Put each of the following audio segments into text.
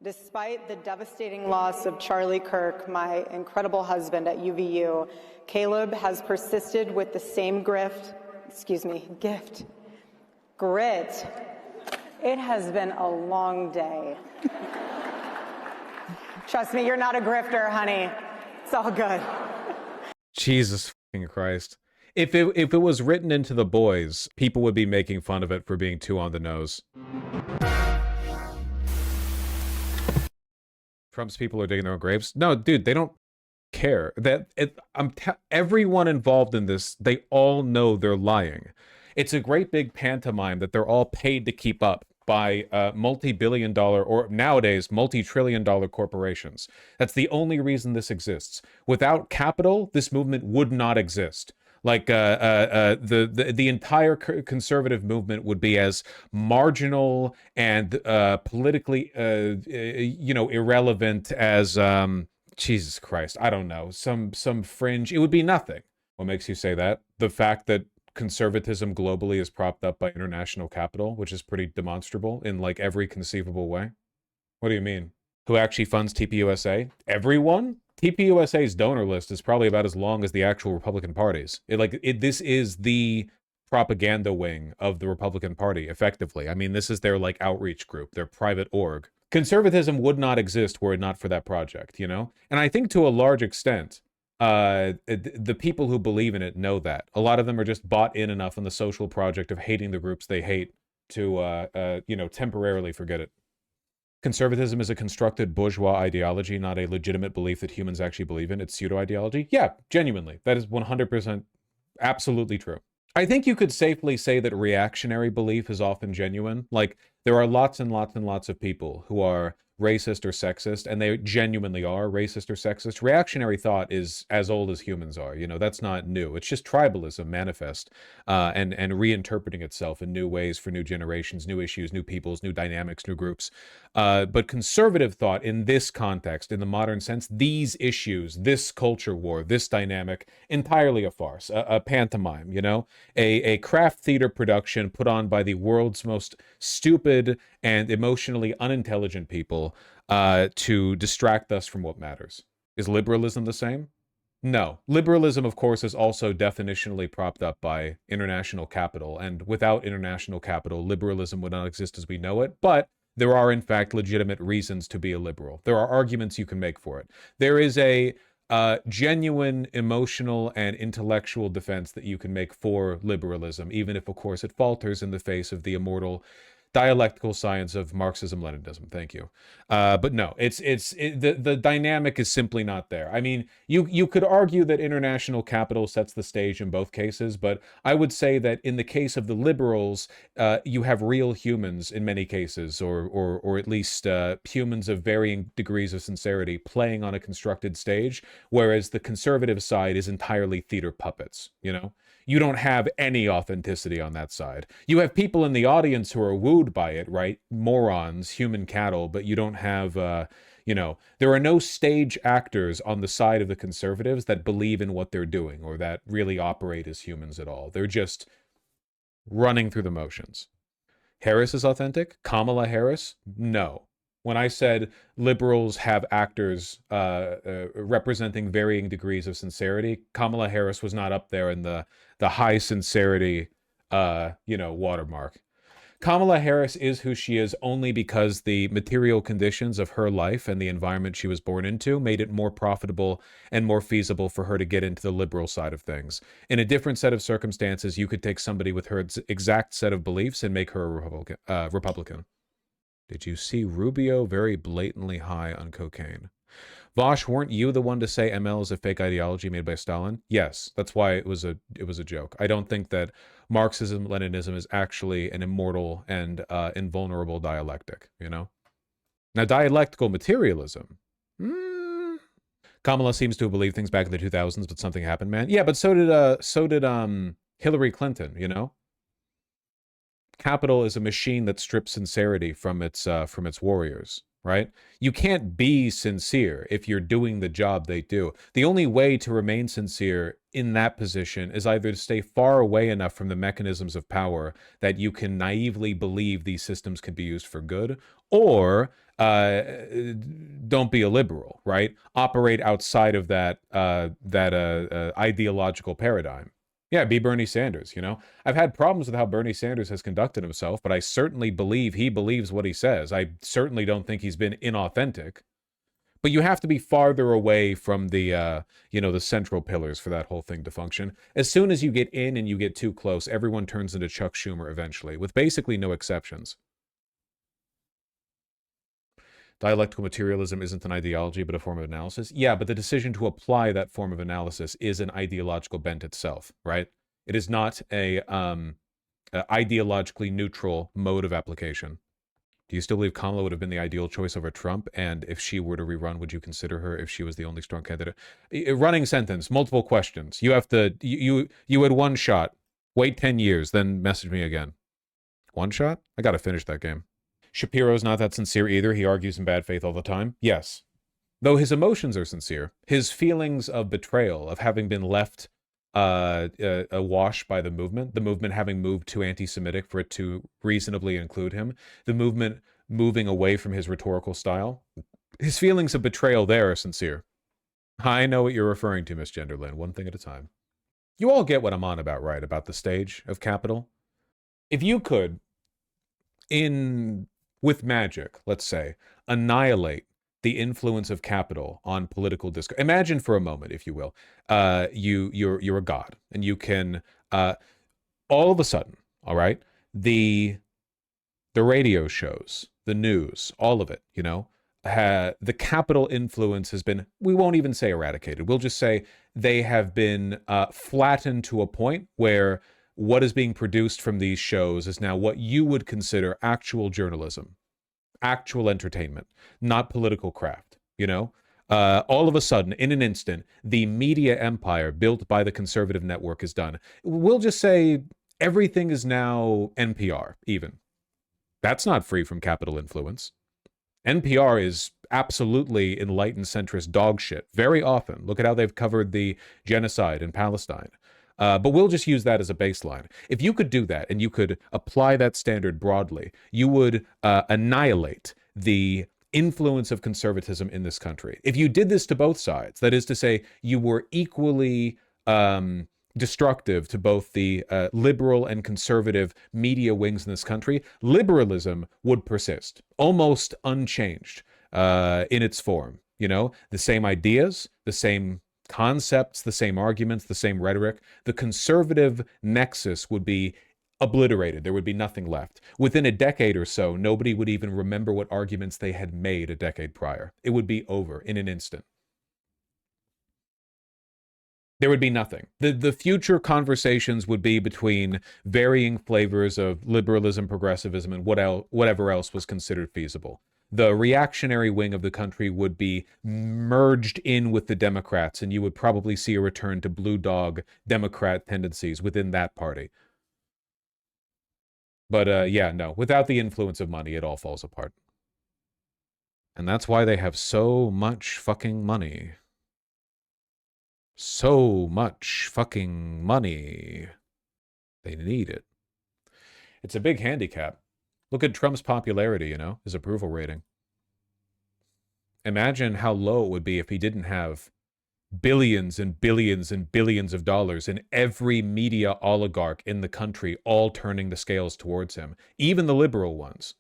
Despite the devastating loss of Charlie Kirk, my incredible husband at UVU, Caleb has persisted with the same gift. Grit. It has been a long day. Trust me, you're not a grifter, honey. It's all good. Jesus fucking Christ. If it was written into the boys, people would be making fun of it for being too on the nose. Trump's people are digging their own graves. No, dude, they don't care. Everyone involved in this, they all know they're lying. It's a great big pantomime that they're all paid to keep up by multi-billion-dollar, or nowadays multi-trillion-dollar corporations. That's the only reason this exists. Without capital, this movement would not exist. Like the entire conservative movement would be as marginal and politically irrelevant as Jesus Christ, I don't know, some fringe. It would be nothing. What makes you say that? The fact that conservatism globally is propped up by international capital, which is pretty demonstrable in like every conceivable way. What do you mean? Who actually funds TPUSA? Everyone? TPUSA's donor list is probably about as long as the actual Republican parties. This is the propaganda wing of the Republican Party, effectively. I mean, this is their like outreach group, their private org. Conservatism would not exist were it not for that project, you know? And I think to a large extent, the people who believe in it know that. A lot of them are just bought in enough on the social project of hating the groups they hate to, temporarily forget it. Conservatism is a constructed bourgeois ideology, not a legitimate belief that humans actually believe in. It's pseudo-ideology. Yeah, genuinely. That is 100% absolutely true. I think you could safely say that reactionary belief is often genuine. Like, there are lots and lots and lots of people who are racist or sexist, and they genuinely are racist or sexist. Reactionary thought is as old as humans are. You know, that's not new. It's just tribalism manifest and reinterpreting itself in new ways for new generations, new issues, new peoples, new dynamics, new groups. But conservative thought in this context, in the modern sense, these issues, this culture war, this dynamic, entirely a farce, a pantomime, you know, a craft theater production put on by the world's most stupid and emotionally unintelligent people to distract us from what matters. Is liberalism the same? No. Liberalism, of course, is also definitionally propped up by international capital, and without international capital, liberalism would not exist as we know it, but there are, in fact, legitimate reasons to be a liberal. There are arguments you can make for it. There is a genuine emotional and intellectual defense that you can make for liberalism, even if, of course, it falters in the face of the immortal dialectical science of Marxism-Leninism. Thank you. But no, the dynamic is simply not there. I mean, you could argue that international capital sets the stage in both cases, but I would say that in the case of the liberals, you have real humans in many cases, or at least humans of varying degrees of sincerity playing on a constructed stage, whereas the conservative side is entirely theater puppets, you know? You don't have any authenticity on that side. You have people in the audience who are wooed by it, right? Morons, human cattle, but you don't have, there are no stage actors on the side of the conservatives that believe in what they're doing or that really operate as humans at all. They're just running through the motions. Harris is authentic? Kamala Harris? No. When I said liberals have actors representing varying degrees of sincerity, Kamala Harris was not up there in the high sincerity, watermark. Kamala Harris is who she is only because the material conditions of her life and the environment she was born into made it more profitable and more feasible for her to get into the liberal side of things. In a different set of circumstances, you could take somebody with her exact set of beliefs and make her a Republican. Did you see Rubio very blatantly high on cocaine? Vosh, weren't you the one to say ML is a fake ideology made by Stalin? Yes, that's why it was a joke. I don't think that Marxism-Leninism is actually an immortal and invulnerable dialectic, you know? Now, dialectical materialism. Kamala seems to have believed things back in the 2000s, but something happened, man. Yeah, but so did Hillary Clinton, you know? Capital is a machine that strips sincerity from its warriors, right? You can't be sincere if you're doing the job they do. The only way to remain sincere in that position is either to stay far away enough from the mechanisms of power that you can naively believe these systems can be used for good, or don't be a liberal, right? Operate outside of that ideological paradigm. Yeah, be Bernie Sanders, you know? I've had problems with how Bernie Sanders has conducted himself, but I certainly believe he believes what he says. I certainly don't think he's been inauthentic. But you have to be farther away from the the central pillars for that whole thing to function. As soon as you get in and you get too close, everyone turns into Chuck Schumer eventually, with basically no exceptions. Dialectical materialism isn't an ideology, but a form of analysis. Yeah, but the decision to apply that form of analysis is an ideological bent itself, right? It is not a ideologically neutral mode of application. Do you still believe Kamala would have been the ideal choice over Trump? And if she were to rerun, would you consider her if she was the only strong candidate? Running sentence, multiple questions. You have to, you had one shot. Wait 10 years, then message me again. One shot? I gotta finish that game. Shapiro's not that sincere either. He argues in bad faith all the time. Yes. Though his emotions are sincere. His feelings of betrayal, of having been left awash by the movement having moved too anti-Semitic for it to reasonably include him, the movement moving away from his rhetorical style. His feelings of betrayal there are sincere. I know what you're referring to, Miss Genderland, one thing at a time. You all get what I'm on about, right? About the stage of capital. If you could, with magic, let's say, annihilate the influence of capital on political discourse. Imagine for a moment, if you will, you're a god, and you can all of a sudden, all right, the radio shows, the news, all of it, the capital influence has been, we won't even say eradicated. We'll just say they have been flattened to a point where what is being produced from these shows is now what you would consider actual journalism, actual entertainment, not political craft, all of a sudden, in an instant, the media empire built by the conservative network is done. We'll just say everything is now NPR, even. That's not free from capital influence. NPR is absolutely enlightened centrist dog shit. Very often. Look at how they've covered the genocide in Palestine. But we'll just use that as a baseline. If you could do that and you could apply that standard broadly, you would annihilate the influence of conservatism in this country. If you did this to both sides, that is to say, you were equally destructive to both the liberal and conservative media wings in this country, liberalism would persist, almost unchanged in its form. The same ideas, the same concepts, the same arguments, the same rhetoric. The conservative nexus would be obliterated. There would be nothing left. Within a decade or so, nobody would even remember what arguments they had made a decade prior. It would be over in an instant. There would be nothing. The future conversations would be between varying flavors of liberalism, progressivism, and whatever else was considered feasible. The reactionary wing of the country would be merged in with the Democrats, and you would probably see a return to blue dog Democrat tendencies within that party. But no, without the influence of money, it all falls apart. And that's why they have so much fucking money. So much fucking money. They need it. It's a big handicap. Look at Trump's popularity, his approval rating. Imagine how low it would be if he didn't have billions and billions and billions of dollars in every media oligarch in the country, all turning the scales towards him, even the liberal ones.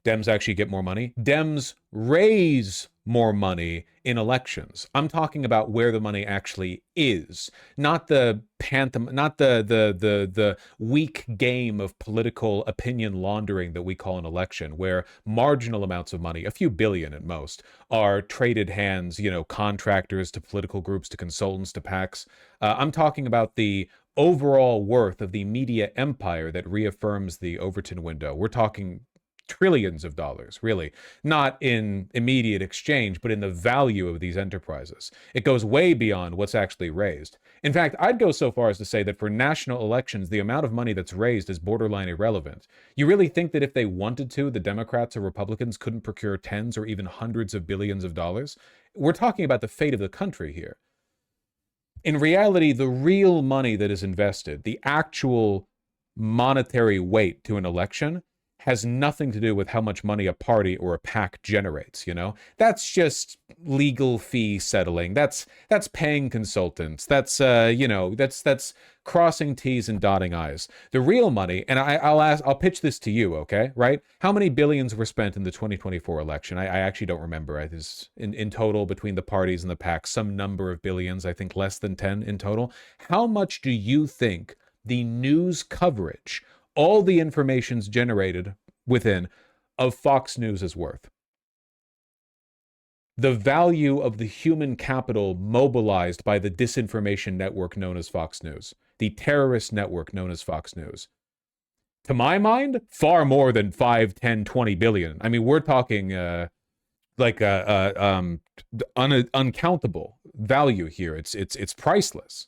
Dems actually get more money. Dems raise more money in elections. I'm talking about where the money actually is, not the the weak game of political opinion laundering that we call an election, where marginal amounts of money, a few billion at most, are traded hands, contractors to political groups to consultants to PACs. I'm talking about the overall worth of the media empire that reaffirms the Overton window. We're talking trillions of dollars, really, not in immediate exchange, but in the value of these enterprises. It goes way beyond what's actually raised. In fact, I'd go so far as to say that for national elections, the amount of money that's raised is borderline irrelevant. You really think that if they wanted to, the Democrats or Republicans couldn't procure tens or even hundreds of billions of dollars? We're talking about the fate of the country here. In reality, the real money that is invested, the actual monetary weight to an election, has nothing to do with how much money a party or a PAC generates, you know? That's just legal fee settling. That's paying consultants. That's that's crossing T's and dotting I's. The real money, and I'll pitch this to you, okay? Right? How many billions were spent in the 2024 election? I actually don't remember. It is in total between the parties and the PACs, some number of billions, I think less than 10 in total. How much do you think the news coverage, all the information's generated within, of Fox News is worth? The value of the human capital mobilized by the disinformation network known as Fox News, the terrorist network known as Fox News. To my mind, far more than 5, 10, 20 billion. I mean, we're talking uncountable value here. It's priceless.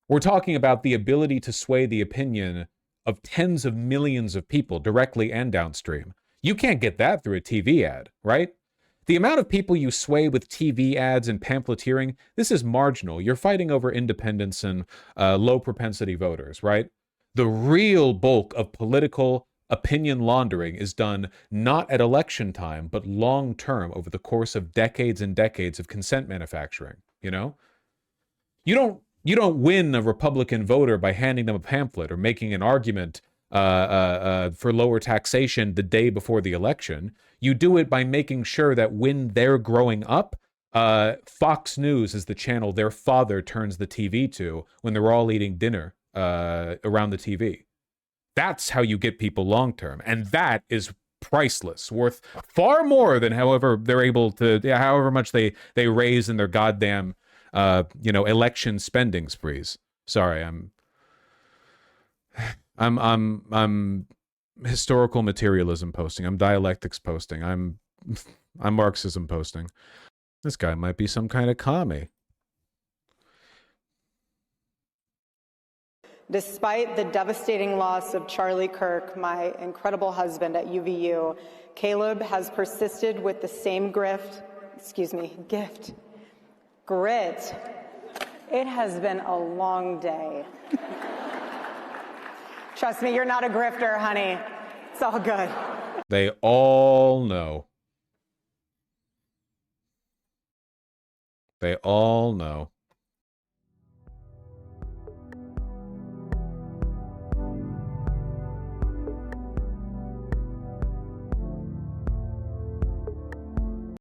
We're talking about the ability to sway the opinion of tens of millions of people directly and downstream. You can't get that through a TV ad, right? The amount of people you sway with TV ads and pamphleteering, this is marginal. You're fighting over independents and low propensity voters, right? The real bulk of political opinion laundering is done not at election time, but long term over the course of decades and decades of consent manufacturing, you know? You don't win a Republican voter by handing them a pamphlet or making an argument for lower taxation the day before the election. You do it by making sure that when they're growing up, Fox News is the channel their father turns the TV to when they're all eating dinner around the TV. That's how you get people long term, and that is priceless, worth far more than however much they raise in their goddamn election spending sprees. Sorry, I'm historical materialism posting. I'm dialectics posting. I'm Marxism posting. This guy might be some kind of commie. Despite the devastating loss of Charlie Kirk, my incredible husband at UVU, Caleb has persisted with the same gift. Grit. It has been a long day. Trust me, you're not a grifter, honey. It's all good. They all know. They all know.